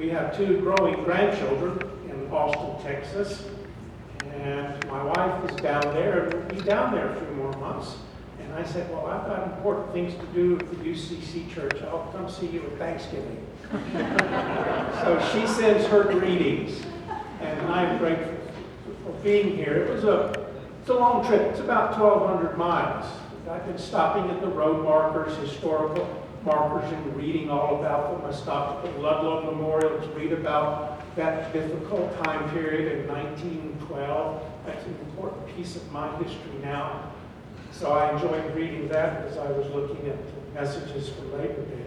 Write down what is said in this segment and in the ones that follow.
We have two growing grandchildren in Austin, Texas, and my wife is down there, and we'll be down there a few more months. And I said, well, I've got important things to do at the UCC church. I'll come see you at Thanksgiving. So she sends her greetings, and I'm grateful for being here. It's a long trip. It's about 1,200 miles. I've been stopping at the road markers, historical markers, and reading all about them. I stopped at the Ludlow Memorial to read about that difficult time period in 1912. That's an important piece of my history now. So I enjoyed reading that as I was looking at the messages for Labor Day.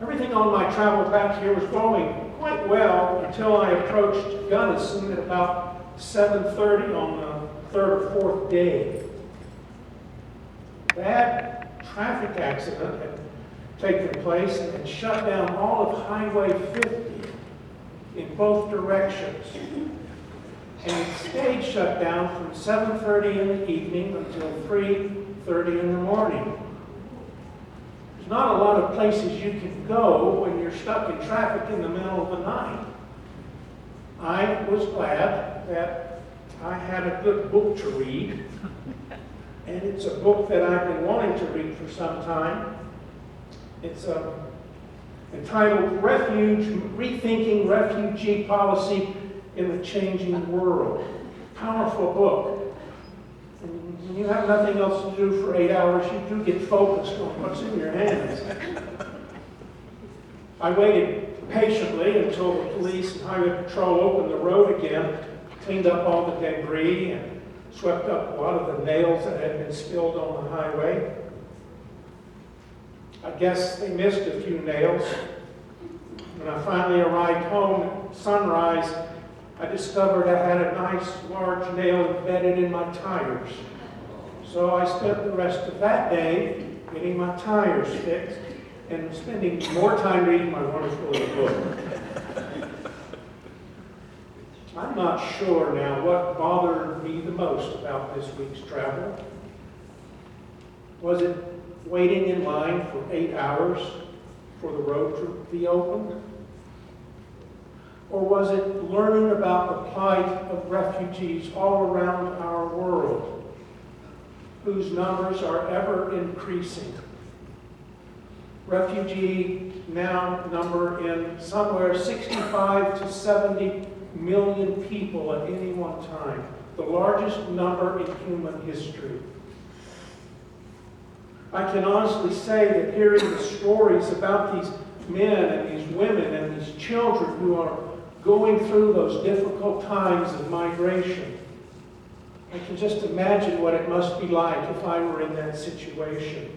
Everything on my travel back here was going quite well until I approached Gunnison at about 7:30 on the third or fourth day. Bad traffic accident had taken place and shut down all of Highway 50 in both directions. And it stayed shut down from 7:30 in the evening until 3:30 in the morning. There's not a lot of places you can go when you're stuck in traffic in the middle of the night. I was glad that I had a good book to read, and it's a book that I've been wanting to read for some time. It's entitled Rethinking Refugee Policy in the Changing World. Powerful book. And when you have nothing else to do for 8 hours, you do get focused on what's in your hands. I waited patiently until the police and highway patrol opened the road again, cleaned up all the debris, and swept up a lot of the nails that had been spilled on the highway. I guess they missed a few nails. When I finally arrived home at sunrise, I discovered I had a nice large nail embedded in my tires. So I spent the rest of that day getting my tires fixed and spending more time reading my wonderful little book. I'm not sure now what bothered me the most about this week's travel. Was it waiting in line for 8 hours for the road to be opened? Or was it learning about the plight of refugees all around our world, whose numbers are ever increasing? Refugees now number in somewhere 65 to 70 million people at any one time, the largest number in human history. I can honestly say that hearing the stories about these men and these women and these children who are going through those difficult times of migration, I can just imagine what it must be like if I were in that situation.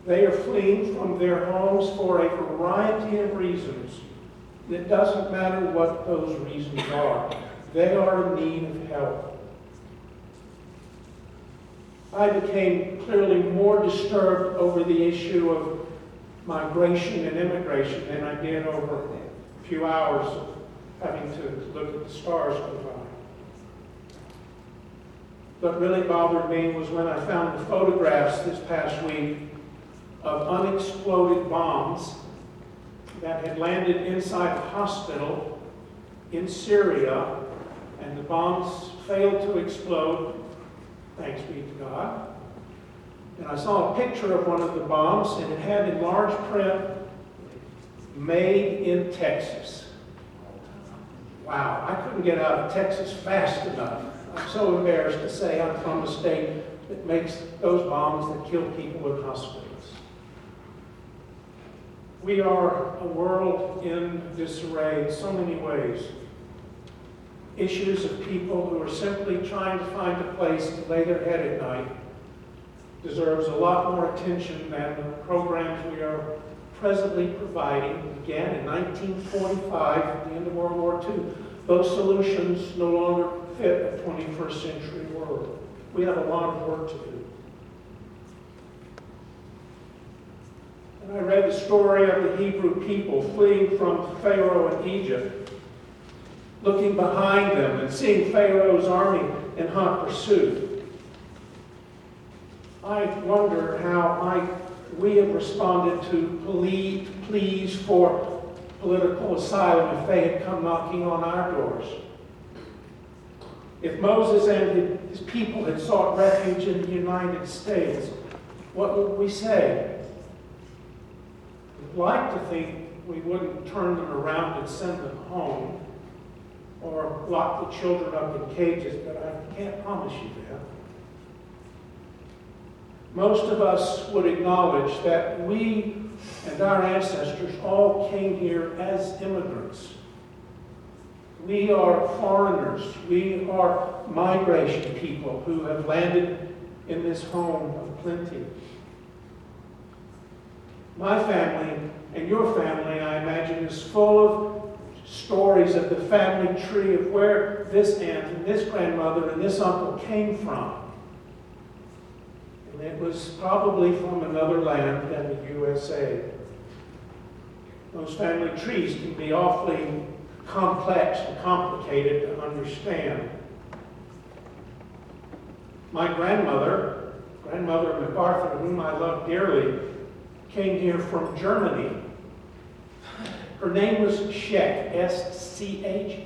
They are fleeing from their homes for a variety of reasons. It doesn't matter what those reasons are. They are in need of help. I became clearly more disturbed over the issue of migration and immigration than I did over a few hours of having to look at the stars go by. What really bothered me was when I found the photographs this past week of unexploded bombs that had landed inside a hospital in Syria, and the bombs failed to explode, thanks be to God. And I saw a picture of one of the bombs, and it had in large print, "Made in Texas." Wow, I couldn't get out of Texas fast enough. I'm so embarrassed to say I'm from a state that makes those bombs that kill people in hospitals. We are a world in disarray in so many ways. Issues of people who are simply trying to find a place to lay their head at night deserves a lot more attention than the programs we are presently providing. Began in 1945, at the end of World War II. Those solutions no longer fit a 21st century world. We have a lot of work to do. And I read the story of the Hebrew people fleeing from Pharaoh in Egypt, looking behind them and seeing Pharaoh's army in hot pursuit. I wonder how I we have responded to pleas for political asylum if they had come knocking on our doors. If Moses and his people had sought refuge in the United States, what would we say? We'd like to think we wouldn't turn them around and send them home or lock the children up in cages, but I can't promise you that. Most of us would acknowledge that we and our ancestors all came here as immigrants. We are foreigners. We are migration people who have landed in this home of plenty. My family and your family, I imagine, is full of stories of the family tree of where this aunt and this grandmother and this uncle came from. And it was probably from another land than the USA. Those family trees can be awfully complex and complicated to understand. My grandmother MacArthur, whom I love dearly, came here from Germany. Her name was Scheck, S-C-H-E-C-K,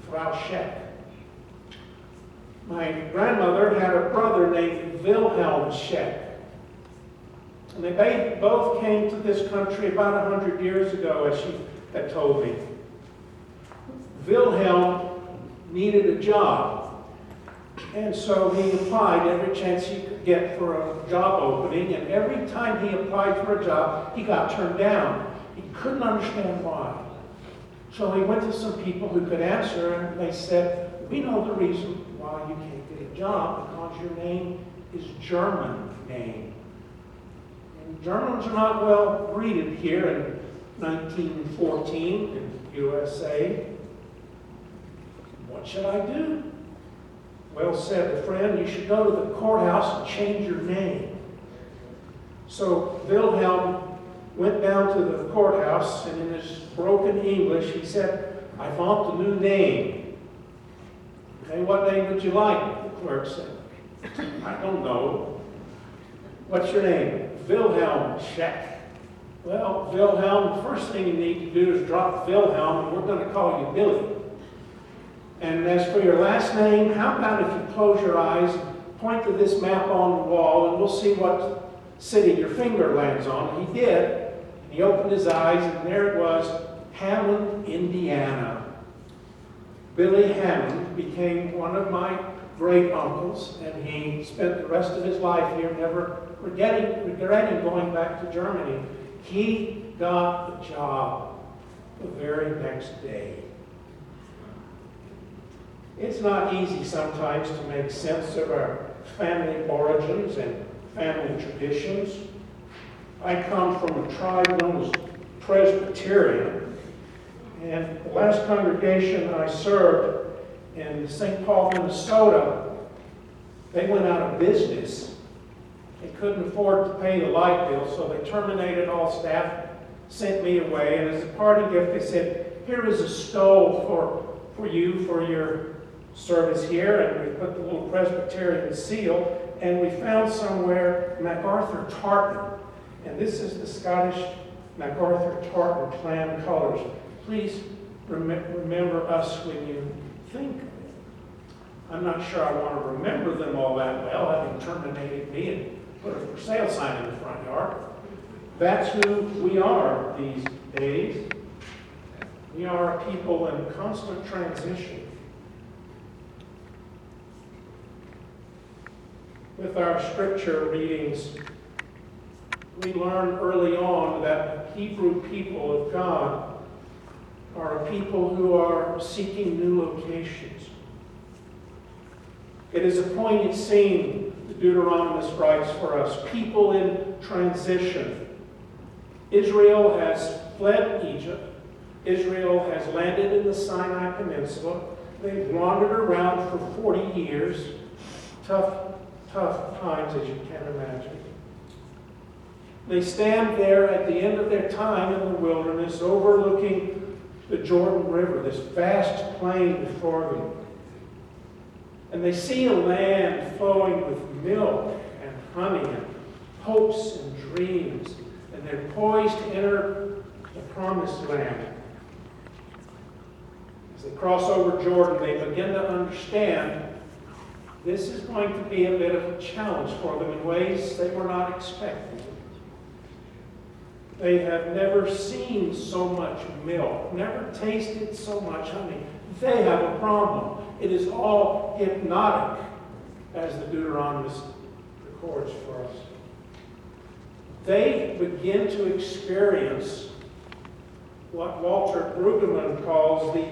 Frau Scheck. My grandmother had a brother named Wilhelm Scheck. And they both came to this country about 100 years ago, as she had told me. Wilhelm needed a job, and so he applied every chance he could get for a job opening, and every time he applied for a job, he got turned down. He couldn't understand why. So he went to some people who could answer, and they said, "We know the reason why you can't get a job, because your name is German name. And Germans are not well greeted here in 1914 in the USA. What should I do?" "Well," said a friend, "you should go to the courthouse and change your name." So Wilhelm went down to the courthouse, and in his broken English, he said, "I want a new name." "Okay, what name would you like?" the clerk said. "I don't know." "What's your name?" "Wilhelm Scheck." "Well, Wilhelm, the first thing you need to do is drop Wilhelm, and we're going to call you Billy. And as for your last name, how about if you close your eyes, point to this map on the wall, and we'll see what city your finger lands on." He did. He opened his eyes, and there it was, Hammond, Indiana. Billy Hammond became one of my great uncles, and he spent the rest of his life here, never regretting going back to Germany. He got the job the very next day. It's not easy sometimes to make sense of our family origins and family traditions. I come from a tribe known as Presbyterian, and the last congregation I served in St. Paul, Minnesota, they went out of business. They couldn't afford to pay the light bill, so they terminated all staff, sent me away, and as a parting gift they said, "Here is a stove for you for your service here," and we put the little Presbyterian seal, and we found somewhere MacArthur tartan, and this is the Scottish MacArthur tartan clan colors. Please remember us when you think of it. I'm not sure I want to remember them all that well, having terminated me and put a for sale sign in the front yard. That's who we are these days. We are a people in constant transition. With our scripture readings, we learn early on that the Hebrew people of God are a people who are seeking new locations. It is a poignant scene, the Deuteronomist writes for us, people in transition. Israel has fled Egypt. Israel has landed in the Sinai Peninsula. They've wandered around for 40 years. Tough times, as you can imagine. They stand there at the end of their time in the wilderness, overlooking the Jordan River, this vast plain before them. And they see a land flowing with milk and honey and hopes and dreams, and they're poised to enter the promised land. As they cross over Jordan, they begin to understand this is going to be a bit of a challenge for them in ways they were not expecting. They have never seen so much milk, never tasted so much honey. They have a problem. It is all hypnotic, as the Deuteronomist records for us. They begin to experience what Walter Brueggemann calls the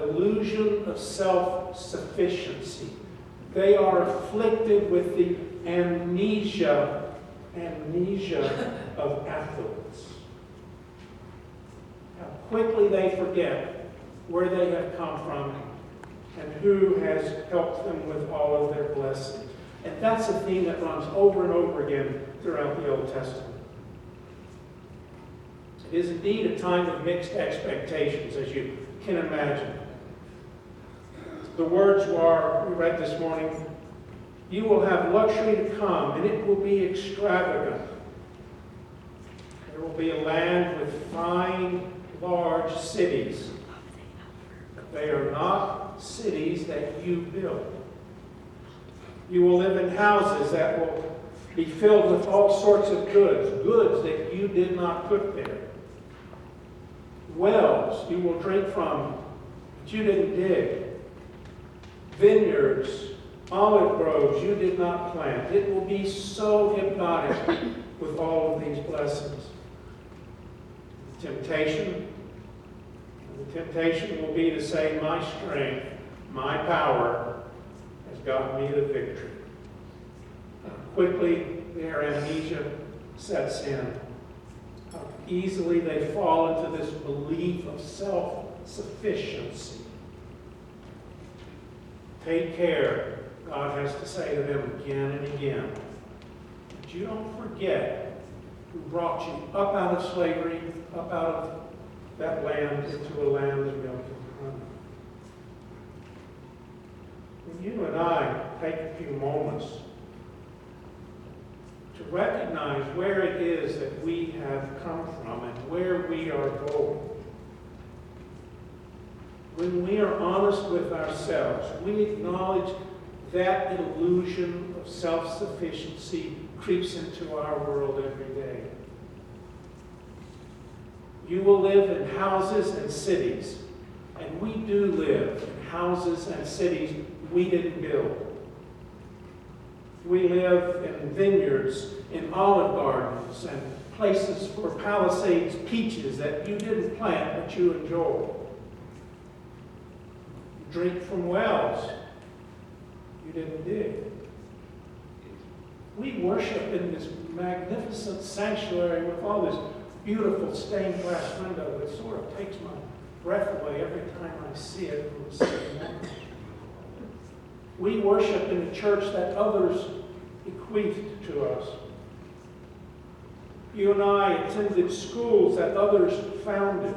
illusion of self-sufficiency. They are afflicted with the amnesia of affluence. How quickly they forget where they have come from and who has helped them with all of their blessings. And that's a theme that runs over and over again throughout the Old Testament. It is indeed a time of mixed expectations, as you can imagine. The words were, we read this morning, you will have luxury to come, and it will be extravagant. There will be a land with fine, large cities. They are not cities that you build. You will live in houses that will be filled with all sorts of goods that you did not put there. Wells you will drink from that you didn't dig. Vineyards, olive groves you did not plant. It will be so hypnotic with all of these blessings. The temptation will be to say, my strength, my power has gotten me the victory. Quickly their amnesia sets in. How easily they fall into this belief of self-sufficiency. Take care, God has to say to them again and again. But you don't forget who brought you up out of slavery, up out of that land into a land of milk and honey. When you and I take a few moments to recognize where it is that we have come from and where we are going, when we are honest with ourselves, we acknowledge that illusion of self-sufficiency creeps into our world every day. You will live in houses and cities, and we do live in houses and cities we didn't build. We live in vineyards, in olive gardens, and places for Palisades peaches that you didn't plant but you enjoy. Drink from wells you didn't dig. We worship in this magnificent sanctuary with all this beautiful stained glass window that sort of takes my breath away every time I see it from the Sunday morning. We worship in a church that others bequeathed to us. You and I attended schools that others founded.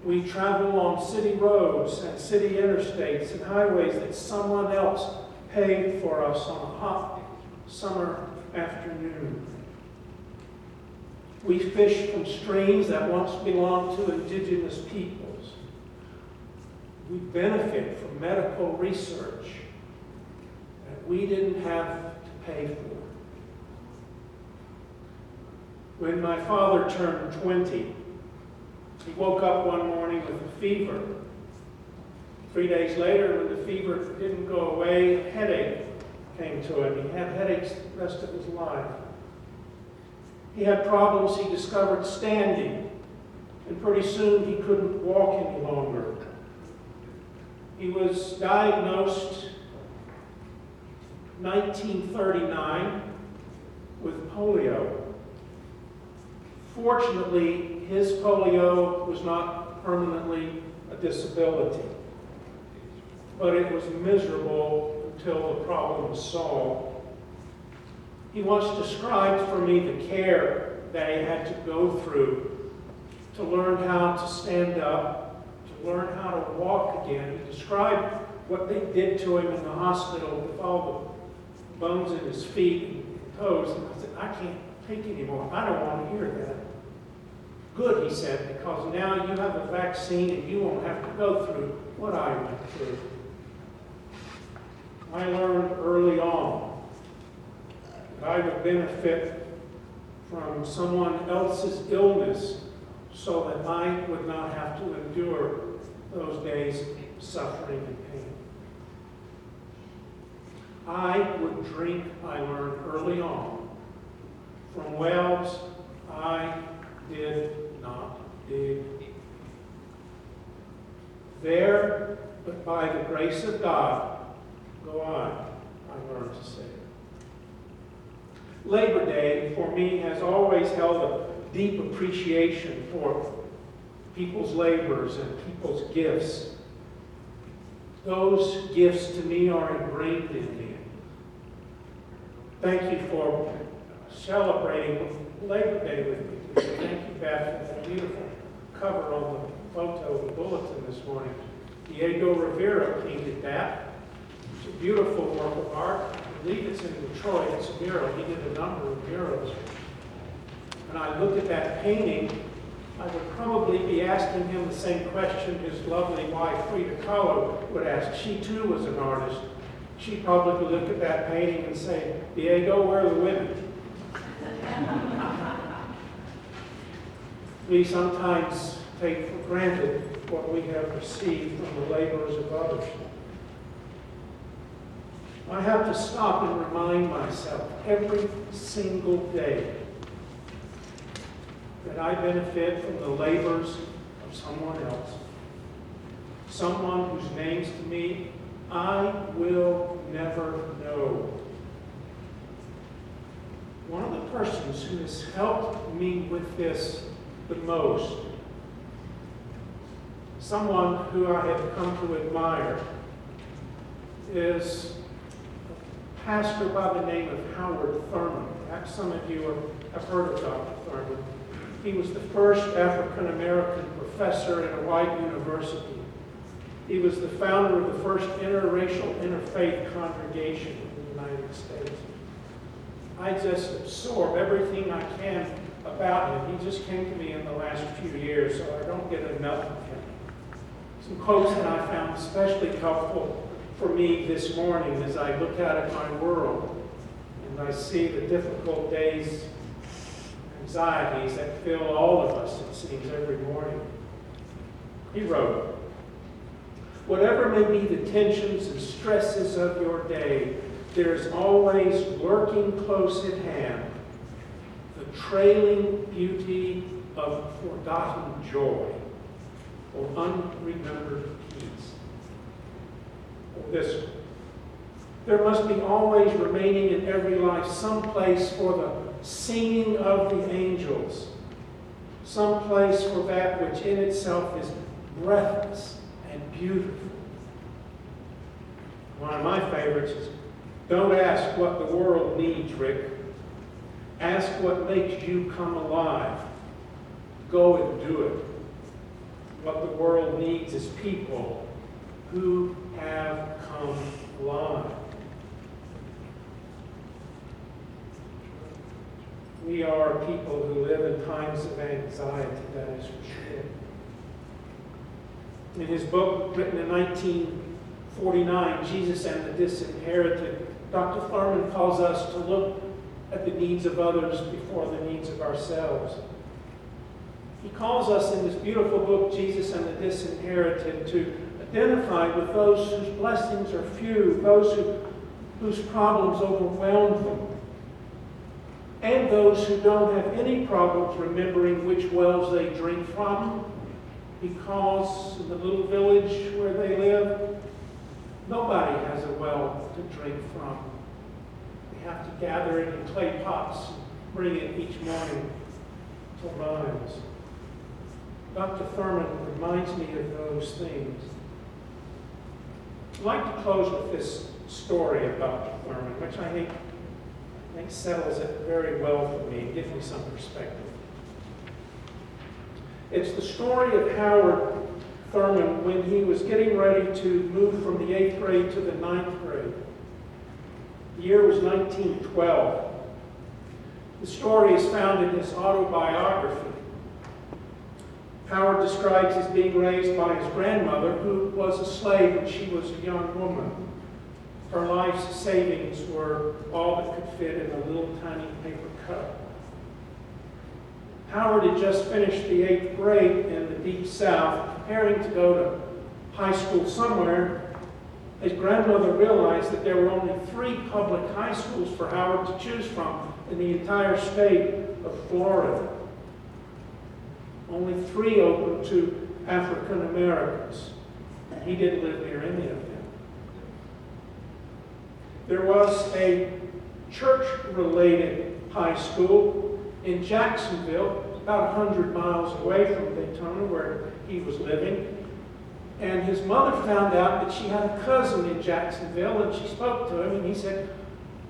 We travel on city roads and city interstates and highways that someone else paved for us on a hot summer afternoon. We fish from streams that once belonged to indigenous peoples. We benefit from medical research that we didn't have to pay for. When my father turned 20, he woke up one morning with a fever. 3 days later, when the fever didn't go away, a headache came to him. He had headaches the rest of his life. He had problems, he discovered, standing. And pretty soon he couldn't walk any longer. He was diagnosed in 1939 with polio. Fortunately, his polio was not permanently a disability, but it was miserable until the problem was solved. He once described for me the care that he had to go through to learn how to stand up, to learn how to walk again. He described what they did to him in the hospital with all the bones in his feet, and toes. And I said, I can't take anymore. I don't want to hear that. Good, he said, because now you have a vaccine and you won't have to go through what I went through. I learned early on that I would benefit from someone else's illness so that I would not have to endure those days of suffering and pain. I would drink, I learned early on, from wells I did not dig. There, but by the grace of God, go I learned to say. Labor Day, for me, has always held a deep appreciation for people's labors and people's gifts. Those gifts to me are ingrained in me. Thank you for celebrating Labor Day with me today. Thank you, Beth, for that beautiful cover on the photo of the bulletin this morning. Diego Rivera painted that. It's a beautiful work of art. I believe it's in Detroit. It's a mural. He did a number of murals. When I look at that painting, I would probably be asking him the same question his lovely wife, Frida Kahlo, would ask. She, too, was an artist. She'd probably look at that painting and say, Diego, where are the women? We sometimes take for granted what we have received from the labors of others. I have to stop and remind myself every single day that I benefit from the labors of someone else. Someone whose names to me I will never know. One of the persons who has helped me with this the most, someone who I have come to admire, is a pastor by the name of Howard Thurman. Perhaps some of you have heard of Dr. Thurman. He was the first African-American professor at a white university. He was the founder of the first interracial, interfaith congregation in the United States. I just absorb everything I can about him. He just came to me in the last few years, so I don't get enough of him. Some quotes that I found especially helpful for me this morning as I look out at my world and I see the difficult days, anxieties that fill all of us, it seems, every morning. He wrote, "Whatever may be the tensions and stresses of your day, there's always lurking close at hand the trailing beauty of forgotten joy or unremembered peace." Or this one, "There must be always remaining in every life some place for the singing of the angels, some place for that which in itself is breathless and beautiful." One of my favorites is, "Don't ask what the world needs, Rick. Ask what makes you come alive. Go and do it." What the world needs is people who have come alive. We are people who live in times of anxiety, that is for sure. In his book, written in 1949, Jesus and the Disinherited, Dr. Thurman calls us to look at the needs of others before the needs of ourselves. He calls us in this beautiful book, Jesus and the Disinherited, to identify with those whose blessings are few, those whose problems overwhelm them, and those who don't have any problems remembering which wells they drink from, because in the little village where they live, nobody has a well to drink from. They have to gather it in clay pots and bring it each morning to rhymes. Dr. Thurman reminds me of those things. I'd like to close with this story of Dr. Thurman, which I think settles it very well for me and gives me some perspective. It's the story of Howard Thurman when he was getting ready to move from the 8th grade to the 9th grade. The year was 1912. The story is found in his autobiography. Howard describes his being raised by his grandmother, who was a slave when she was a young woman. Her life's savings were all that could fit in a little tiny paper cup. Howard had just finished the 8th grade in the Deep South, preparing to go to high school somewhere. His grandmother realized that there were only 3 public high schools for Howard to choose from in the entire state of Florida. Only 3 open to African Americans. He didn't live near any of them. There was a church-related high school in Jacksonville, about 100 miles away from Daytona, where he was living. And his mother found out that she had a cousin in Jacksonville, and she spoke to him, and he said,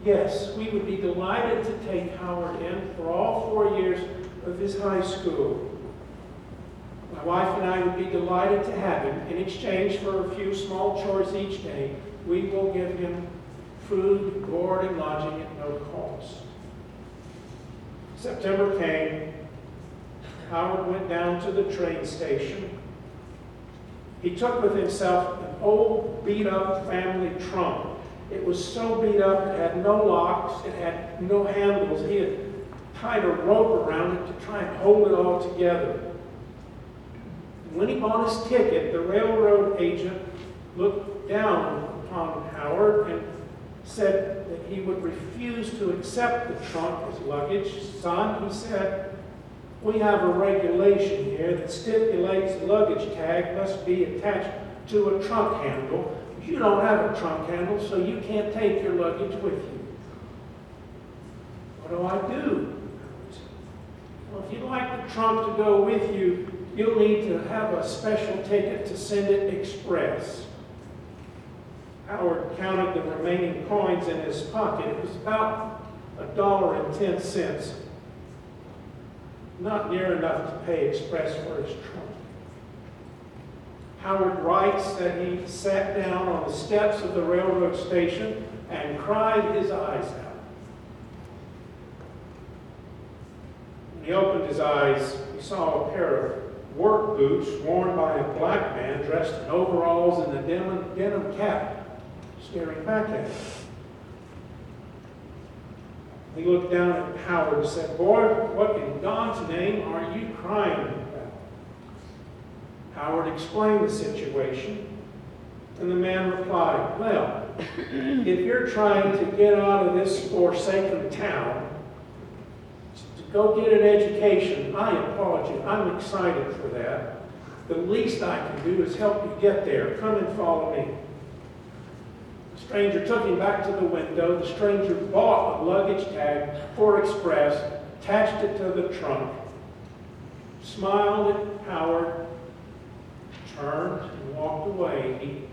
yes, we would be delighted to take Howard in for all 4 years of his high school. My wife and I would be delighted to have him. In exchange for a few small chores each day, we will give him food, board, and lodging at no cost. September came. Howard went down to the train station. He took with himself an old, beat-up family trunk. It was so beat up, it had no locks, it had no handles. He had tied a rope around it to try and hold it all together. When he bought his ticket, the railroad agent looked down upon Howard and said that he would refuse to accept the trunk as luggage. Son, he said, we have a regulation here that stipulates the luggage tag must be attached to a trunk handle. You don't have a trunk handle, so you can't take your luggage with you. What do I do? Well, if you'd like the trunk to go with you, you'll need to have a special ticket to send it express. Howard counted the remaining coins in his pocket. It was about $1.10. Not near enough to pay express for his trunk. Howard writes that he sat down on the steps of the railroad station and cried his eyes out. When he opened his eyes, he saw a pair of work boots worn by a black man dressed in overalls and a denim cap staring back at him. He looked down at Howard and said, boy, what in God's name are you crying about? Howard explained the situation, and the man replied, well, if you're trying to get out of this forsaken town, to go get an education, I applaud you. I'm excited for that. The least I can do is help you get there. Come and follow me. The stranger took him back to the window. The stranger bought a luggage tag for express, attached it to the trunk, smiled at Howard, turned and walked away.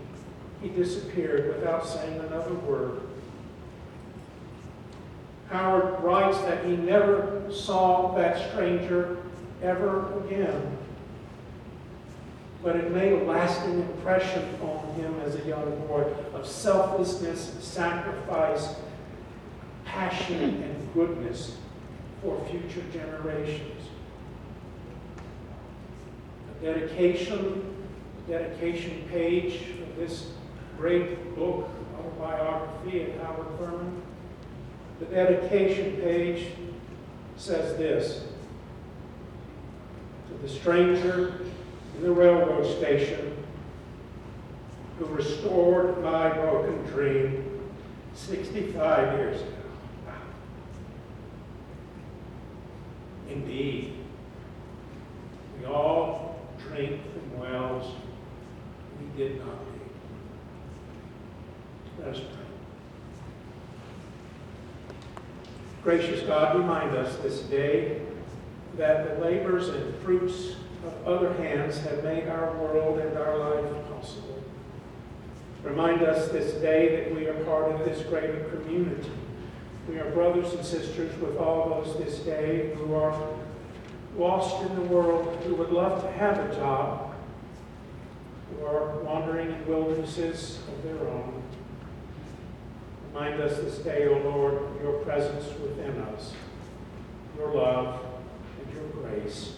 He disappeared without saying another word. Howard writes that he never saw that stranger ever again, but it made a lasting impression on him as a young boy of selflessness, sacrifice, passion, and goodness for future generations. The dedication page of this great book, autobiography of Howard Thurman, the dedication page says this: to the stranger in the railroad station who restored my broken dream 65 years ago. Wow. Indeed, we all drink from wells we did not dig. Let us pray. Gracious God, remind us this day that the labors and fruits of other hands have made our world and our life possible. Remind us this day that we are part of this greater community. We are brothers and sisters with all those this day who are lost in the world, who would love to have a job, who are wandering in wildernesses of their own. Remind us this day, O Lord, of your presence within us. your love, and your grace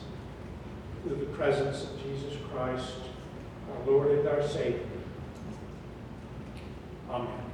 through the presence of Jesus Christ, our Lord and our Savior. Amen.